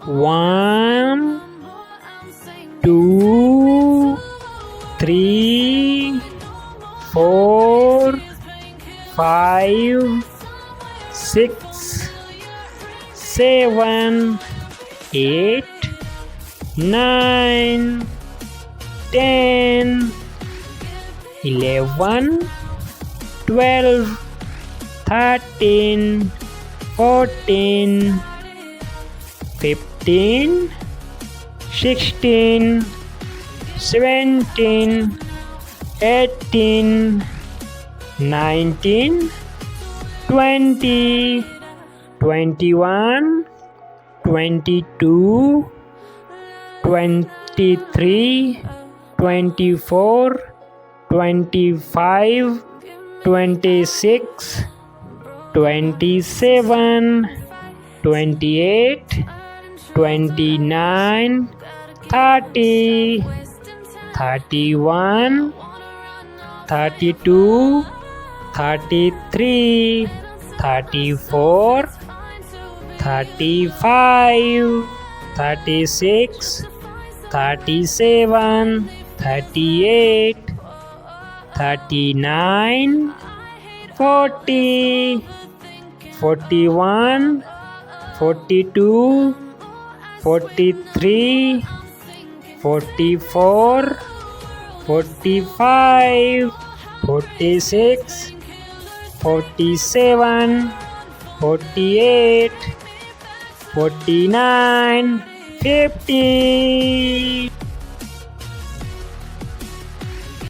1, 2, 3, 4, 5, 6, 7, 8, 9, 10, 11, 12, 13, 14, 15, 16, 17, 18, 19, 20, 21, 22, 23, 24, 25, 26, 27, 28, 29, 30, 31, 32, 33, 34, 35, 36, 37, 38, 39, 40, 41, 42, 43, 44, 45, 46, 47, 48, 49, 50.